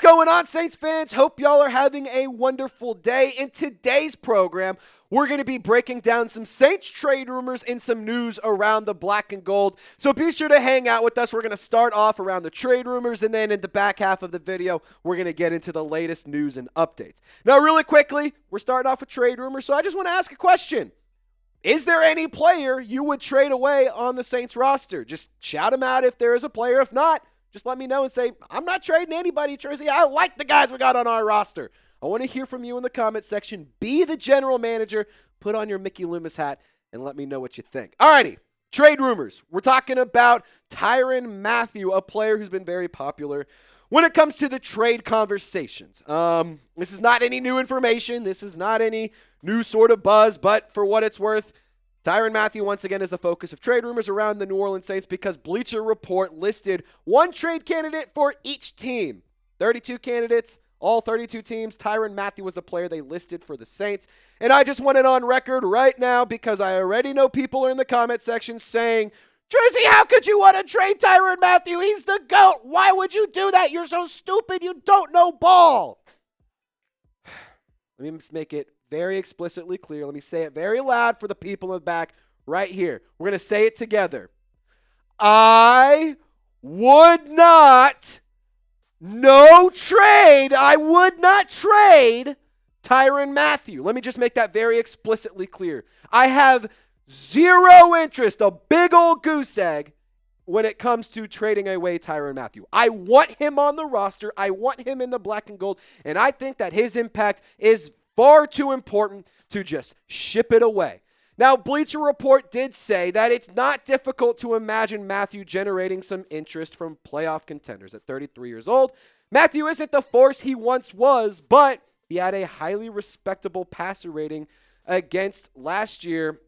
going on, Saints fans? Hope y'all are having a wonderful day. In today's program, we're going to be breaking down some Saints trade rumors and some news around the black and gold. So be sure to hang out with us. We're going to start off around the trade rumors, and then in the back half of the video, we're going to get into the latest news and updates. Now, really quickly, we're starting off with trade rumors, so I just want to ask a question. Is there any player you would trade away on the Saints roster? Just shout them out if there is a player. If not, just let me know and say, I'm not trading anybody, Trizzy. I like the guys we got on our roster. I want to hear from you in the comment section. Be the general manager. Put on your Mickey Loomis hat and let me know what you think. Alrighty, trade rumors. We're talking about Tyrann Mathieu, a player who's been very popular when it comes to the trade conversations. This is not any new information. This is not any new sort of buzz, but for what it's worth, Tyrann Mathieu once again is the focus of trade rumors around the New Orleans Saints because Bleacher Report listed one trade candidate for each team. 32 candidates, all 32 teams. Tyrann Mathieu was the player they listed for the Saints. And I just want it on record right now because I already know people are in the comment section saying, Trizzy, how could you want to trade Tyrann Mathieu? He's the GOAT. Why would you do that? You're so stupid. You don't know ball. Let me make it very explicitly clear. Let me say it very loud for the people in the back right here. We're going to say it together. I would not trade Tyrann Mathieu. Let me just make that very explicitly clear. I have zero interest, a big old goose egg, when it comes to trading away Tyrann Mathieu. I want him on the roster. I want him in the black and gold, and I think that his impact is far too important to just ship it away. Now, Bleacher Report did say that it's not difficult to imagine Mathieu generating some interest from playoff contenders. At 33 years old, Mathieu isn't the force he once was, but he had a highly respectable passer rating against last year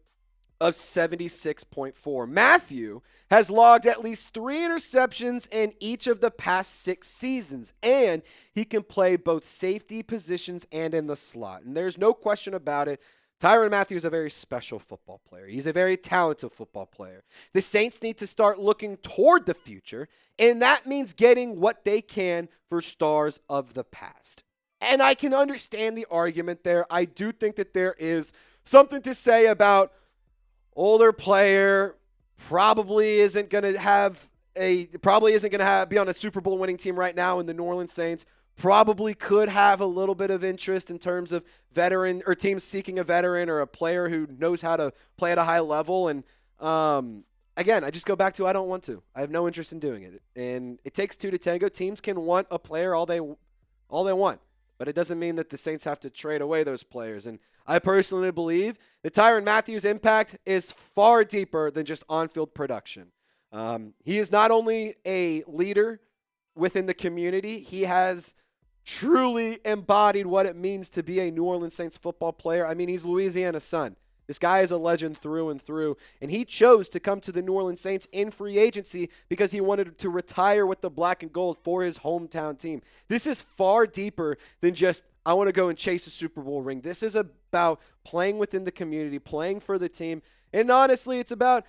of 76.4. Mathieu has logged at least 3 interceptions in each of the past 6 seasons, and he can play both safety positions and in the slot. And there's no question about it. Tyrann Mathieu is a very special football player. He's a very talented football player. The Saints need to start looking toward the future, and that means getting what they can for stars of the past. And I can understand the argument there. I do think that there is something to say about older player, probably isn't going to be on a Super Bowl winning team right now in the New Orleans Saints. Probably could have a little bit of interest in terms of veteran or teams seeking a veteran or a player who knows how to play at a high level. And again, I just go back to I don't want to. I have no interest in doing it. And it takes two to tango. Teams can want a player all they want, but it doesn't mean that the Saints have to trade away those players. And I personally believe that Tyrann Mathieu's impact is far deeper than just on-field production. He is not only a leader within the community, he has truly embodied what it means to be a New Orleans Saints football player. I mean, he's Louisiana's son. This guy is a legend through and through, and he chose to come to the New Orleans Saints in free agency because he wanted to retire with the black and gold for his hometown team. This is far deeper than just, I want to go and chase a Super Bowl ring. This is about playing within the community, playing for the team, and honestly, it's about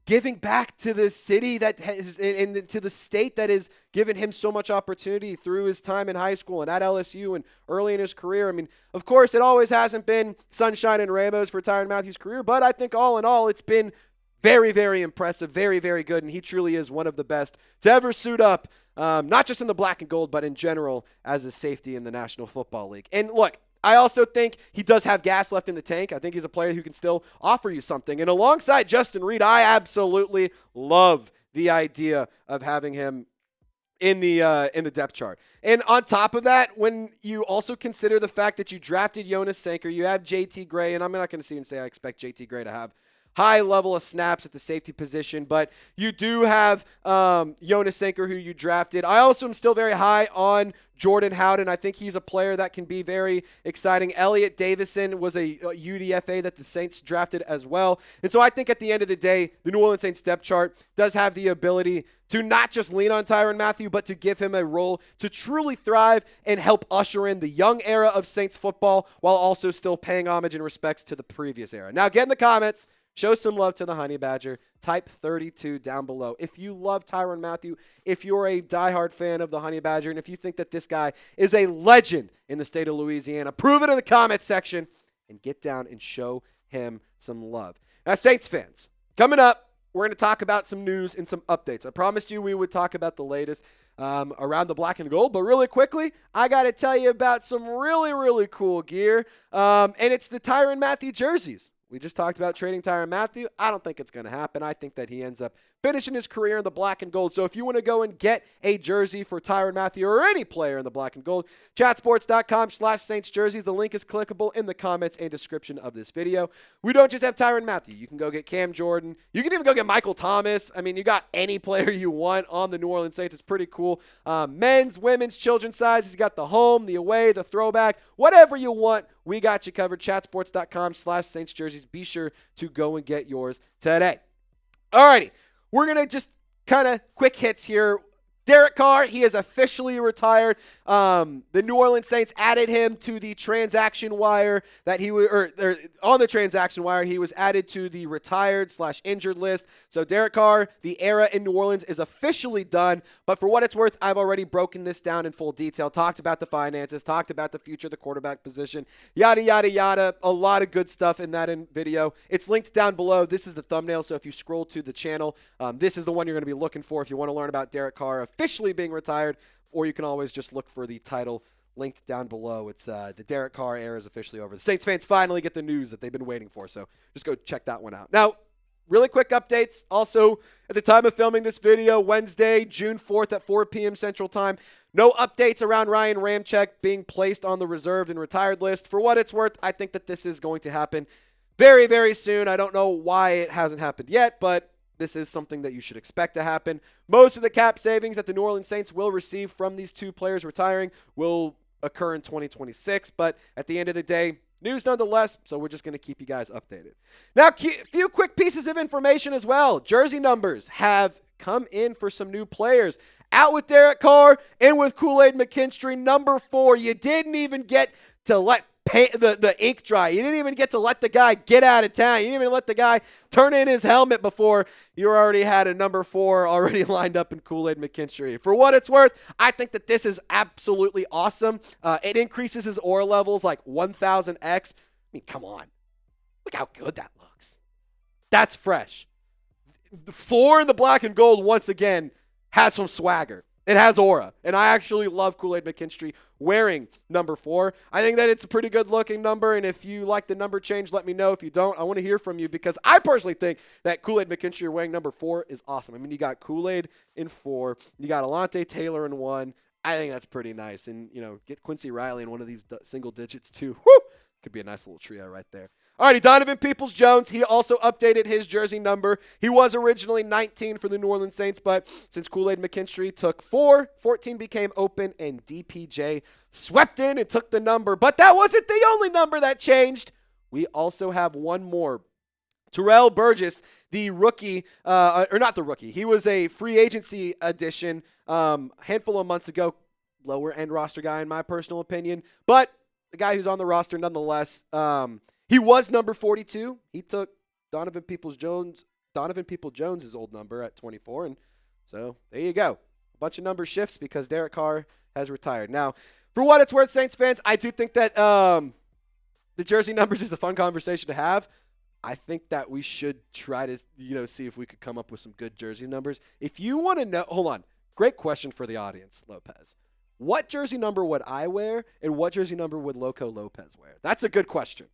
giving back to the city that has, and to the state that has given him so much opportunity through his time in high school and at LSU and early in his career. I mean, of course, it always hasn't been sunshine and rainbows for Tyrann Mathieu's career, but I think all in all, it's been very, very impressive, very, very good, and he truly is one of the best to ever suit up, not just in the black and gold, but in general as a safety in the National Football League. And look, I also think he does have gas left in the tank. I think he's a player who can still offer you something. And alongside Justin Reed, I absolutely love the idea of having him in the depth chart. And on top of that, when you also consider the fact that you drafted Jonas Sanker, you have JT Gray, and I'm not going to see and say I expect JT Gray to have high level of snaps at the safety position, but you do have Jonas Sanker, who you drafted. I also am still very high on Jordan Howden. I think he's a player that can be very exciting. Elliott Davison was a UDFA that the Saints drafted as well. And so I think at the end of the day, the New Orleans Saints depth chart does have the ability to not just lean on Tyrann Mathieu, but to give him a role to truly thrive and help usher in the young era of Saints football while also still paying homage and respects to the previous era. Now, get in the comments. Show some love to the Honey Badger. Type 32 down below. If you love Tyrann Mathieu, if you're a diehard fan of the Honey Badger, and if you think that this guy is a legend in the state of Louisiana, prove it in the comments section and get down and show him some love. Now, Saints fans, coming up, we're going to talk about some news and some updates. I promised you we would talk about the latest around the black and gold, but really quickly, I got to tell you about some really, really cool gear, and it's the Tyrann Mathieu jerseys. We just talked about trading Tyrann Mathieu. I don't think it's going to happen. I think that he ends up finishing his career in the black and gold. So if you want to go and get a jersey for Tyrann Mathieu or any player in the black and gold, chatsports.com/Saints jerseys. The link is clickable in the comments and description of this video. We don't just have Tyrann Mathieu. You can go get Cam Jordan. You can even go get Michael Thomas. I mean, you got any player you want on the New Orleans Saints. It's pretty cool. Men's, women's, children's size. He's got the home, the away, the throwback, whatever you want. We got you covered. Chatsports.com/Saints jerseys. Be sure to go and get yours today. Alrighty. We're going to just kind of quick hits here. Derek Carr, he is officially retired. The New Orleans Saints added him to the transaction wire that he was, or on the transaction wire, he was added to the retired/injured list. So Derek Carr, the era in New Orleans is officially done. But for what it's worth, I've already broken this down in full detail, talked about the finances, talked about the future of the quarterback position, yada, yada, yada. A lot of good stuff in that video. It's linked down below. This is the thumbnail. So if you scroll to the channel, this is the one you're going to be looking for if you want to learn about Derek Carr officially being retired, or you can always just look for the title linked down below. It's the Derek Carr era is officially over. The Saints fans finally get the news that they've been waiting for, so just go check that one out. Now, really quick updates. Also, at the time of filming this video, Wednesday, June 4th at 4 p.m. Central Time, no updates around Ryan Ramczyk being placed on the reserved and retired list. For what it's worth, I think that this is going to happen very, very soon. I don't know why it hasn't happened yet, but this is something that you should expect to happen. Most of the cap savings that the New Orleans Saints will receive from these two players retiring will occur in 2026. But at the end of the day, news nonetheless, so we're just going to keep you guys updated. Now, a few quick pieces of information as well. Jersey numbers have come in for some new players. Out with Derek Carr, in with Kool-Aid McKinstry, number 4. You didn't even get to let the ink dry. You didn't even get to let the guy get out of town. You didn't even let the guy turn in his helmet before you already had a number 4 already lined up in Kool-Aid McKinstry. For what it's worth, I think that this is absolutely awesome. It increases his aura levels like 1,000x. I mean, come on. Look how good that looks. That's fresh. The 4 in the black and gold, once again, has some swagger. It has aura, and I actually love Kool-Aid McKinstry wearing number 4. I think that it's a pretty good-looking number, and if you like the number change, let me know. If you don't, I want to hear from you, because I personally think that Kool-Aid McKinstry wearing number 4 is awesome. I mean, you got Kool-Aid in 4, you got Alontae Taylor in 1. I think that's pretty nice, and, you know, get Quincy Riley in one of these single digits, too. Woo! Could be a nice little trio right there. Alrighty, Donovan Peoples-Jones, he also updated his jersey number. He was originally 19 for the New Orleans Saints, but since Kool-Aid McKinstry took 4, 14 became open, and DPJ swept in and took the number. But that wasn't the only number that changed. We also have one more. Terrell Burgess, the rookie, or not the rookie, he was a free agency addition a handful of months ago. Lower end roster guy in my personal opinion, but the guy who's on the roster nonetheless. He was number 42. He took Donovan Peoples-Jones' old number at 24. And so there you go. A bunch of number shifts because Derek Carr has retired. Now, for what it's worth, Saints fans, I do think that the jersey numbers is a fun conversation to have. I think that we should try to, see if we could come up with some good jersey numbers. If you want to know, hold on. Great question for the audience, Lopez. What jersey number would I wear, and what jersey number would Loco Lopez wear? That's a good question.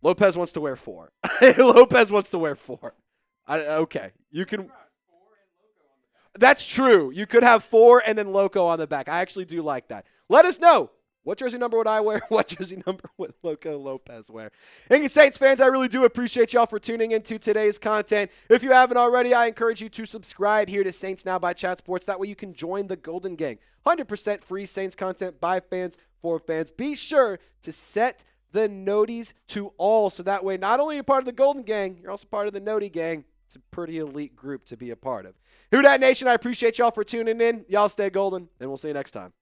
Lopez wants to wear 4. Lopez wants to wear 4. Okay. You can. That's true. You could have 4 and then Loco on the back. I actually do like that. Let us know. What jersey number would I wear? What jersey number would Loco Lopez wear? And Saints fans, I really do appreciate y'all for tuning into today's content. If you haven't already, I encourage you to subscribe here to Saints Now by Chat Sports. That way you can join the Golden Gang. 100% free Saints content by fans for fans. Be sure to set the noties to all, so that way not only are you part of the Golden Gang, you're also part of the Noti Gang. It's a pretty elite group to be a part of. Who Dat Nation, I appreciate y'all for tuning in. Y'all stay golden, and we'll see you next time.